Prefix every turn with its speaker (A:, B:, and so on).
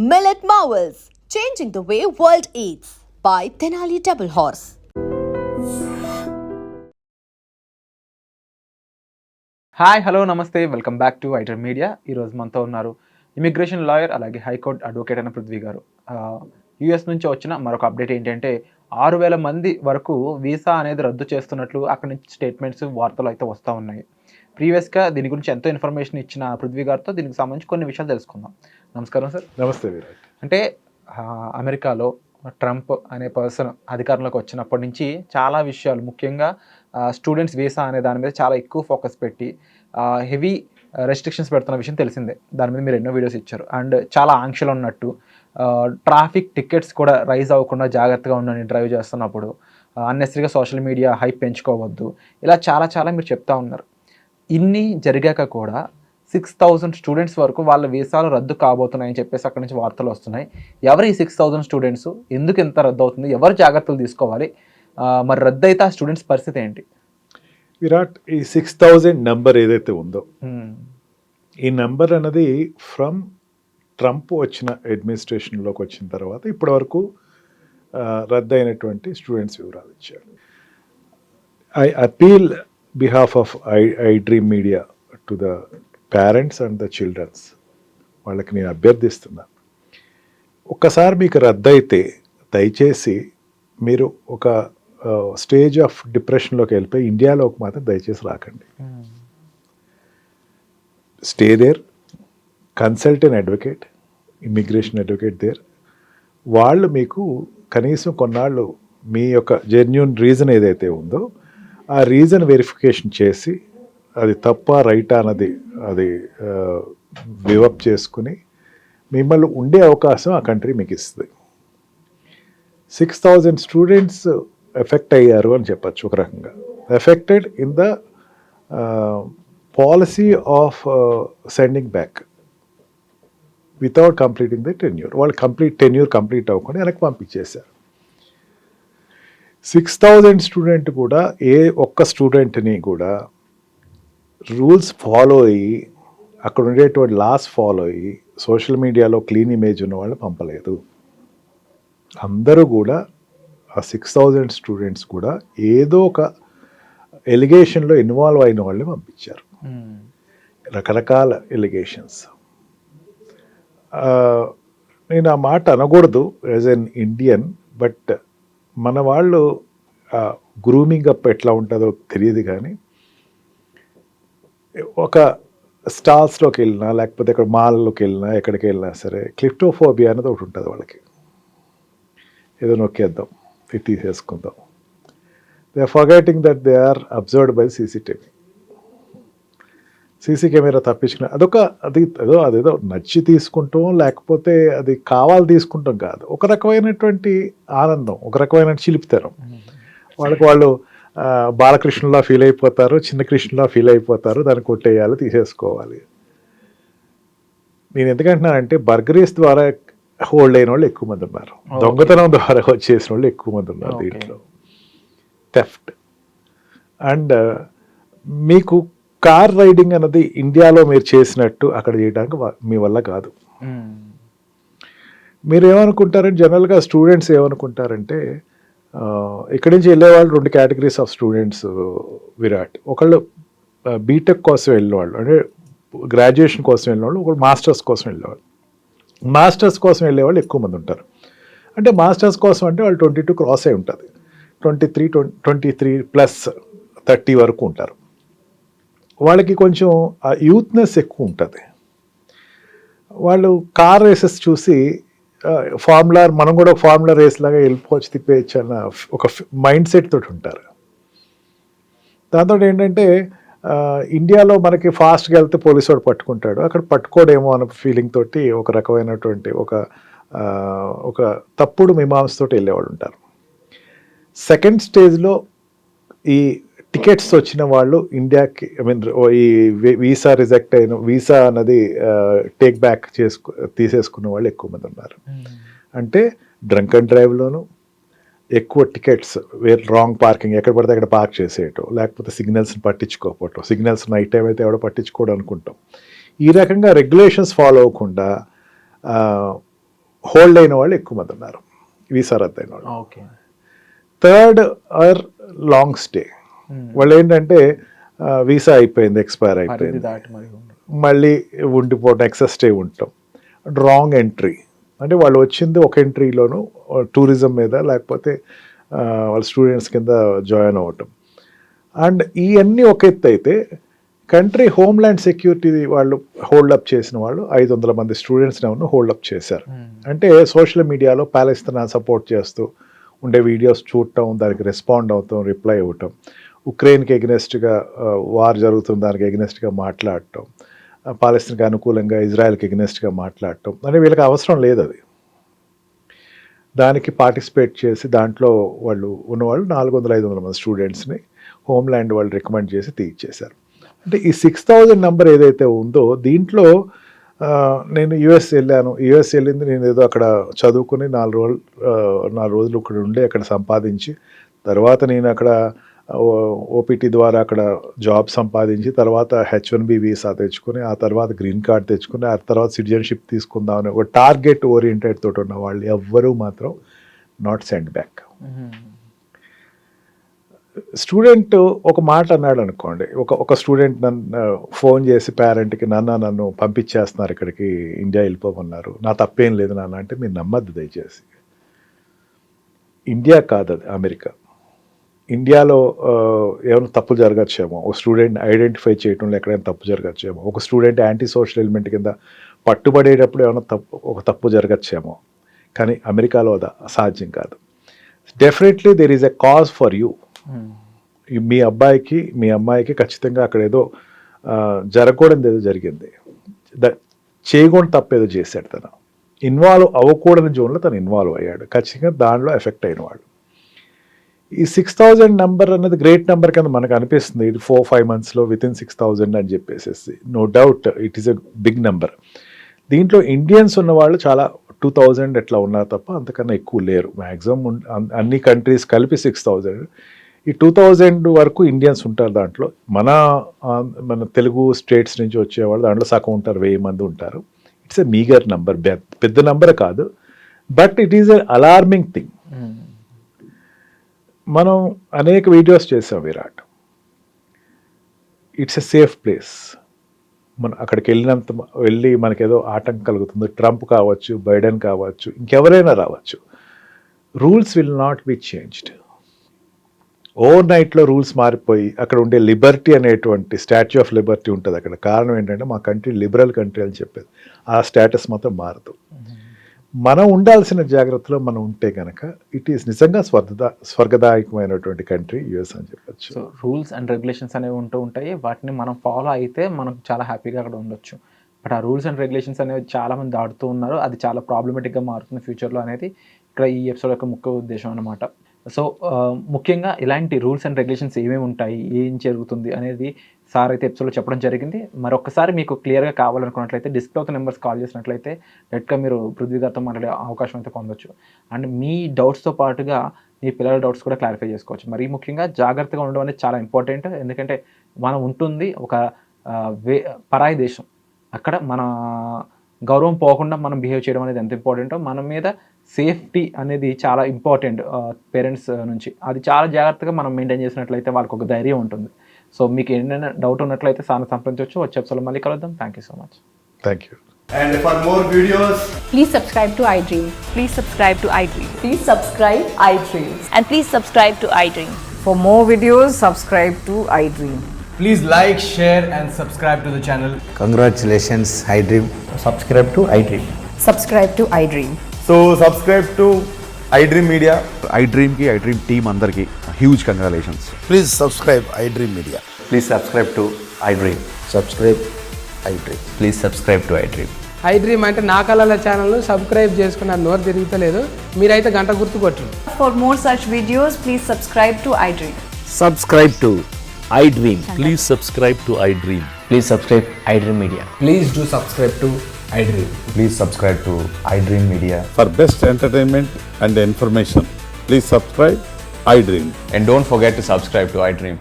A: Millet Marvels, changing the way world eats by Tenali Double Horse.
B: Hi hello నమస్తే welcome back to ఐటర్ media. ఈరోజు మనతో ఉన్నారు immigration lawyer అలాగే high court advocate అయిన పృథ్వీ గారు. యూఎస్ నుంచి వచ్చిన మరొక అప్డేట్ ఏంటంటే 6,000 మంది వరకు వీసా అనేది రద్దు చేస్తున్నట్లు అక్కడి నుంచి స్టేట్మెంట్స్ వార్తలు అయితే వస్తూ ఉన్నాయి. ప్రీవియస్గా దీని గురించి ఎంతో ఇన్ఫర్మేషన్ ఇచ్చిన పృథ్వీ గారితో దీనికి సంబంధించి కొన్ని విషయాలు తెలుసుకుందాం. నమస్కారం సార్.
C: నమస్తే విరాట్.
B: అంటే అమెరికాలో ట్రంప్ అనే పర్సన్ అధికారంలోకి వచ్చినప్పటి నుంచి చాలా విషయాలు, ముఖ్యంగా స్టూడెంట్స్ వీసా అనే దాని మీద చాలా ఎక్కువ ఫోకస్ పెట్టి హెవీ రెస్ట్రిక్షన్స్ పెడుతున్న విషయం తెలిసిందే. దాని మీద మీరు ఎన్నో వీడియోస్ ఇచ్చారు. అండ్ చాలా ఆంక్షలు ఉన్నట్టు, ట్రాఫిక్ టికెట్స్ కూడా రైజ్ అవ్వకుండా జాగ్రత్తగా ఉండండి డ్రైవ్ చేస్తున్నప్పుడు, అన్నెసరీగా సోషల్ మీడియా హైప్ పెంచుకోవద్దు, ఇలా చాలా మీరు చెప్తా ఉన్నారు. ఇన్ని జరిగాక కూడా 6,000 స్టూడెంట్స్ వరకు వాళ్ళ వీసాలు రద్దు కాబోతున్నాయని చెప్పేసి అక్కడి నుంచి వార్తలు వస్తున్నాయి. ఎవరు ఈ 6,000 స్టూడెంట్స్? ఎందుకు ఎంత రద్దు అవుతుంది? ఎవరు జాగ్రత్తలు తీసుకోవాలి? మరి రద్దు అయితే ఆ స్టూడెంట్స్ పరిస్థితి ఏంటి?
C: విరాట్, ఈ 6,000 నెంబర్ ఏదైతే ఉందో, ఈ నెంబర్ అన్నది ఫ్రమ్ ట్రంప్ వచ్చిన అడ్మినిస్ట్రేషన్లోకి వచ్చిన తర్వాత ఇప్పటి వరకు రద్దు అయినటువంటి స్టూడెంట్స్ వివరాలు ఇచ్చారు. I appeal behalf of I Dream Media to the parents and the childrens, వాళ్ళకి నేను అభ్యర్థిస్తున్నా, ఒక్కసారి మీకు రద్దు అయితే దయచేసి మీరు ఒక స్టేజ్ ఆఫ్ డిప్రెషన్లోకి వెళ్ళిపోయి ఇండియాలోకి మాత్రం దయచేసి రాకండి. Stay there, consult an advocate, immigration advocate there. వాళ్ళు మీకు కనీసం కొన్నాళ్ళు మీ యొక్క జెన్యూన్ రీజన్ ఏదైతే ఉందో ఆ రీజన్ వెరిఫికేషన్ చేసి అది తప్ప రైటా అన్నది అది వివప్ చేసుకుని మిమ్మల్ని ఉండే అవకాశం ఆ కంట్రీ మీకు ఇస్తుంది. 6,000 స్టూడెంట్స్ ఎఫెక్ట్ అయ్యారు అని చెప్పచ్చు. ఒక రకంగా affected in the policy of sending back without completing the tenure. వాళ్ళు టెన్యూర్ కంప్లీట్ అవ్వకుండా వెనక్కి పంపించేశారు. 6,000 స్టూడెంట్ కూడా ఏ ఒక్క స్టూడెంట్ని కూడా రూల్స్ ఫాలో అయ్యి, అక్కడ ఉండేటువంటి లాస్ ఫాలో అయ్యి, సోషల్ మీడియాలో క్లీన్ ఇమేజ్ ఉన్న వాళ్ళు పంపలేదు. అందరూ కూడా ఆ 6,000 స్టూడెంట్స్ కూడా ఏదో ఒక ఎలిగేషన్లో ఇన్వాల్వ్ అయిన వాళ్ళని పంపించారు. రకరకాల ఎలిగేషన్స్. నేను ఆ మాట అనకూడదు యాజ్ ఎన్ ఇండియన్, బట్ మన వాళ్ళు గ్రూమింగ్ అప్ ఎట్లా ఉంటుందో తెలియదు, కానీ ఒక స్టాల్స్లోకి వెళ్ళినా లేకపోతే ఇక్కడ మాల్లోకి వెళ్ళినా ఎక్కడికి వెళ్ళినా సరే క్లిప్టోఫోబియా అనేది ఒకటి ఉంటుంది వాళ్ళకి. ఏదో నొక్కేద్దాం, ఇది తీసేసుకుందాం. They are forgetting that they are observed by CC camera తప్పించుకుని అదేదో నచ్చి తీసుకుంటాం, లేకపోతే అది కావాలి తీసుకుంటాం కాదు. ఒక రకమైనటువంటి ఆనందం, ఒక రకమైన చిలిపితనం. వాళ్ళు బాలకృష్ణలా ఫీల్ అయిపోతారు, చిన్న కృష్ణలా ఫీల్ అయిపోతారు, దాన్ని కొట్టేయాలి, తీసేసుకోవాలి. నేను ఎందుకంటున్నానంటే బర్గరీస్ ద్వారా హోల్డ్ అయిన వాళ్ళు ఎక్కువ మంది ఉన్నారు, దొంగతనం ద్వారా వచ్చేసిన వాళ్ళు ఎక్కువ మంది ఉన్నారు దీంట్లో, థెఫ్ట్. అండ్ మీకు కార్ రైడింగ్ అన్నది ఇండియాలో మీరు చేసినట్టు అక్కడ చేయడానికి మీ వల్ల కాదు. మీరు ఏమనుకుంటారంటే, జనరల్గా స్టూడెంట్స్ ఏమనుకుంటారంటే, ఇక్కడి నుంచి వెళ్ళేవాళ్ళు 2 కేటగిరీస్ ఆఫ్ స్టూడెంట్స్ విరాట్. ఒకళ్ళు బీటెక్ కోసం వెళ్ళేవాళ్ళు, అంటే గ్రాడ్యుయేషన్ కోసం వెళ్ళేవాళ్ళు, ఒకళ్ళు మాస్టర్స్ కోసం వెళ్ళేవాళ్ళు. మాస్టర్స్ కోసం వెళ్ళేవాళ్ళు ఎక్కువ మంది ఉంటారు. అంటే మాస్టర్స్ కోసం అంటే వాళ్ళు 22 క్రాస్ అయి ఉంటుంది, 23 ప్లస్ 30 వరకు ఉంటారు. వాళ్ళకి కొంచెం యూత్నెస్ ఎక్కువ ఉంటుంది. వాళ్ళు కార్ రేసెస్ చూసి ఫార్ములా, మనం కూడా ఒక ఫార్ములా రేస్ లాగా వెళ్ళిపోవచ్చు, తిప్పేయచ్చు అన్న ఒక మైండ్ సెట్ తోటి ఉంటారు. దాంతో ఏంటంటే ఇండియాలో మనకి ఫాస్ట్గా వెళ్తే పోలీసు వాడు పట్టుకుంటాడు, అక్కడ పట్టుకోడేమో అన్న ఫీలింగ్ తోటి ఒక రకమైనటువంటి ఒక తప్పుడు మీమాంసతోటి వెళ్ళేవాళ్ళు ఉంటారు. సెకండ్ స్టేజ్లో ఈ టికెట్స్ వచ్చిన వాళ్ళు ఇండియాకి, ఈ వీసా రిజెక్ట్ అయిన, వీసా అన్నది టేక్ బ్యాక్ తీసేసుకున్న వాళ్ళు ఎక్కువ మంది ఉన్నారు. అంటే డ్రంక్ అండ్ డ్రైవ్లోను, ఎక్కువ టికెట్స్ రాంగ్ పార్కింగ్, ఎక్కడ పడితే అక్కడ పార్క్ చేసేయటం, లేకపోతే సిగ్నల్స్ని పట్టించుకోకపోవటం, సిగ్నల్స్ నైట్ టైం అయితే ఎవడో పట్టించుకోవడం అనుకుంటాం. ఈ రకంగా రెగ్యులేషన్స్ ఫాలో అవ్వకుండా హోల్డ్ అయిన వాళ్ళు ఎక్కువ మంది ఉన్నారు, వీసా రద్దు అయిన వాళ్ళు.
B: Okay.
C: Third or long stay. వాళ్ళు ఏంటంటే వీసా అయిపోయింది, ఎక్స్పైర్ అయిపోయింది, మళ్ళీ ఉండిపోవడం, ఎక్సెస్ స్టే ఉండటం, రాంగ్ ఎంట్రీ. అంటే వాళ్ళు వచ్చింది ఒక ఎంట్రీలోను టూరిజం మీద, లేకపోతే వాళ్ళ స్టూడెంట్స్ కింద జాయిన్ అవ్వటం. అండ్ ఇవన్నీ ఒక ఎత్తు అయితే, కంట్రీ హోమ్ల్యాండ్ సెక్యూరిటీ వాళ్ళు హోల్డప్ చేసిన వాళ్ళు 500 మంది స్టూడెంట్స్ని ఏమన్నా హోల్డప్ చేశారు. అంటే సోషల్ మీడియాలో ప్యాలెస్తీనా సపోర్ట్ చేస్తూ ఉండే వీడియోస్ చూడటం, దానికి రెస్పాండ్ అవుతాం, రిప్లై ఇవ్వటం, ఉక్రెయిన్కి ఎగ్నెస్ట్గా వార్ జరుగుతుంది దానికి ఎగ్నెస్ట్గా మాట్లాడటం, పాలస్తీన్కి అనుకూలంగా ఇజ్రాయెల్కి ఎగ్నెస్ట్గా మాట్లాడటం, అంటే వీళ్ళకి అవసరం లేదు అది. దానికి పార్టిసిపేట్ చేసి దాంట్లో వాళ్ళు ఉన్నవాళ్ళు 400-500 మంది స్టూడెంట్స్ని హోమ్ల్యాండ్ వాళ్ళు రికమెండ్ చేసి తీర్చేశారు. అంటే ఈ 6000 నెంబర్ ఏదైతే ఉందో దీంట్లో నేను యుఎస్ వెళ్ళింది నేను ఏదో అక్కడ చదువుకుని 4 రోజులు ఇక్కడ ఉండి అక్కడ సంపాదించి, తర్వాత నేను అక్కడ ఓపీటీ ద్వారా అక్కడ జాబ్ సంపాదించి, తర్వాత H1B వీసా తెచ్చుకొని, ఆ తర్వాత గ్రీన్ కార్డ్ తెచ్చుకుని, ఆ తర్వాత సిటిజన్షిప్ తీసుకుందామని ఒక టార్గెట్ ఓరియంటెడ్ తోటి ఉన్న వాళ్ళు ఎవ్వరూ మాత్రం నాట్ సెండ్ బ్యాక్. స్టూడెంట్ ఒక మాట అన్నాడు అనుకోండి, ఒక స్టూడెంట్ నన్ను ఫోన్ చేసి పేరెంట్కి, నన్ను పంపించేస్తున్నారు ఇక్కడికి, ఇండియా వెళ్ళిపోమన్నారు, నా తప్పేం లేదు నాన్న అంటే మీరు నమ్మద్దు దయచేసి. ఇండియా కాదు అది, అమెరికా. ఇండియాలో ఏమైనా తప్పు జరగచ్చేమో, ఒక స్టూడెంట్ ఐడెంటిఫై చేయడంలో ఎక్కడైనా తప్పు జరగచ్చేమో, ఒక స్టూడెంట్ యాంటీ సోషల్ ఎలిమెంట్ కింద పట్టుబడేటప్పుడు ఏమైనా తప్పు జరగచ్చేమో, కానీ అమెరికాలో అది అసాధ్యం కాదు. Definitely there is a cause for you. మీ అబ్బాయికి మీ అమ్మాయికి ఖచ్చితంగా అక్కడ ఏదో జరగకూడదు ఏదో జరిగింది, చేయకూడదు తప్పేదో చేశాడు, తను ఇన్వాల్వ్ అవ్వకూడని జోన్లో తను ఇన్వాల్వ్ అయ్యాడు, ఖచ్చితంగా దానిలో ఎఫెక్ట్ అయిన వాడు. ఈ 6000 నెంబర్ అన్నది గ్రేట్ నెంబర్ కింద మనకు అనిపిస్తుంది, ఇది 4-5 monthsలో వితిన్ 6000 అని చెప్పేసి. No doubt it is a big number. దీంట్లో ఇండియన్స్ ఉన్న వాళ్ళు చాలా 2000 ఎట్లా ఉన్నారు తప్ప అంతకన్నా ఎక్కువ లేరు. మ్యాక్సిమం అన్ని కంట్రీస్ కలిపి 6000. ఈ 2000 వరకు ఇండియన్స్ ఉంటారు దాంట్లో. మన తెలుగు స్టేట్స్ నుంచి వచ్చేవాళ్ళు దాంట్లో సగం ఉంటారు, 1000 మంది ఉంటారు. ఇట్స్ ఎ మీగర్ నెంబర్, పెద్ద నెంబర్ కాదు, but it is a alarming thing. మనం అనేక వీడియోస్ చేసాం Virat. It's a safe place. మనం అక్కడికి వెళ్ళి మనకేదో ఆటంకం కలుగుతుంది, ట్రంప్ కావచ్చు, బైడెన్ కావచ్చు, ఇంకెవరైనా రావచ్చు, rules will not be changed. Over నైట్లో రూల్స్ మారిపోయి అక్కడ ఉండే లిబర్టీ అనేటువంటి స్టాచ్యూ ఆఫ్ లిబర్టీ ఉంటుంది అక్కడ. కారణం ఏంటంటే మా కంట్రీ లిబరల్ కంట్రీ అని చెప్పేది, ఆ స్టేటస్ మాత్రం మారదు. మనం ఉండాల్సిన జాగ్రత్తలో మనం ఉంటే కనుక ఇట్ ఈస్ నిజంగా స్వర్గదాయకమైనటువంటి కంట్రీ యుఎస్ అని చెప్పచ్చు.
B: సో రూల్స్ అండ్ రెగ్యులేషన్స్ అనేవి ఉంటాయి, వాటిని మనం ఫాలో అయితే మనం చాలా హ్యాపీగా అక్కడ ఉండొచ్చు. బట్ ఆ రూల్స్ అండ్ రెగ్యులేషన్స్ అనేవి చాలామంది దాటుతూ ఉన్నారు, అది చాలా ప్రాబ్లమేటిక్గా మారుతుంది ఫ్యూచర్లో అనేది ఇక్కడ ఈ ఎపిసోడ్ యొక్క ముఖ్య ఉద్దేశం అన్నమాట. సో ముఖ్యంగా ఇలాంటి రూల్స్ అండ్ రెగ్యులేషన్స్ ఏమేమి ఉంటాయి, ఏం జరుగుతుంది అనేది సార్ అయితే ఎపిసోడ్లో చెప్పడం జరిగింది. మరొకసారి మీకు క్లియర్గా కావాలనుకున్నట్లయితే డిస్ప్లే అవుతున్న నెంబర్స్ కాల్ చేసినట్లయితే డైరెక్ట్గా మీరు పృథ్వీ గారితో మాట్లాడే అవకాశం అయితే పొందొచ్చు. అండ్ మీ డౌట్స్తో పాటుగా మీ పిల్లల డౌట్స్ కూడా క్లారిఫై చేసుకోవచ్చు. మరీ ముఖ్యంగా జాగ్రత్తగా ఉండడం అనేది చాలా ఇంపార్టెంట్. ఎందుకంటే మనం ఉంటుంది ఒక పరాయి దేశం, అక్కడ మన గౌరవం పోకుండా మనం బిహేవ్ చేయడం అనేది ఎంత ఇంపార్టెంటో, మన మీద సేఫ్టీ అనేది చాలా ఇంపార్టెంట్ పేరెంట్స్ నుంచి. అది చాలా జాగ్రత్తగా మనం మెయింటైన్ చేసినట్లయితే వాళ్ళకి ఒక ధైర్యం ఉంటుంది. సో మీకు ఏదైనా డౌట్ ఉన్నట్లయితే సార్ని సంప్రదించవచ్చు. వచ్చే ఎపిసోడ్లో మళ్ళీ కలుద్దాం. Thank you so much.
C: Thank you.
D: And for more videos,
E: please subscribe to iDream.
F: Please subscribe to iDream.
E: Please subscribe iDream.
F: And please subscribe to iDream.
E: For more videos, subscribe to iDream.
D: please like, share and subscribe to the channel.
G: Congratulations, iDream.
D: Subscribe to iDream.
E: Subscribe to iDream.
D: So subscribe to iDream Media.
H: iDream ki iDream team andarki huge congratulations.
G: Please subscribe iDream Media.
I: Please subscribe to iDream.
G: Subscribe iDream.
I: Please subscribe to iDream.
J: iDream అంటే నా కళల channel subscribe చేసుకున్న నోరు తిరుగుతలేదు, మీరైతే గంట గుర్తు కొట్టండి.
F: For more such videos, please subscribe to iDream.
I: Subscribe to iDream.
K: Please subscribe to iDream.
I: Please subscribe iDream Media.
D: Please do subscribe to iDream.
I: Please subscribe to iDream Media.
H: For best entertainment and information, please subscribe iDream.
I: And don't forget to subscribe to iDream.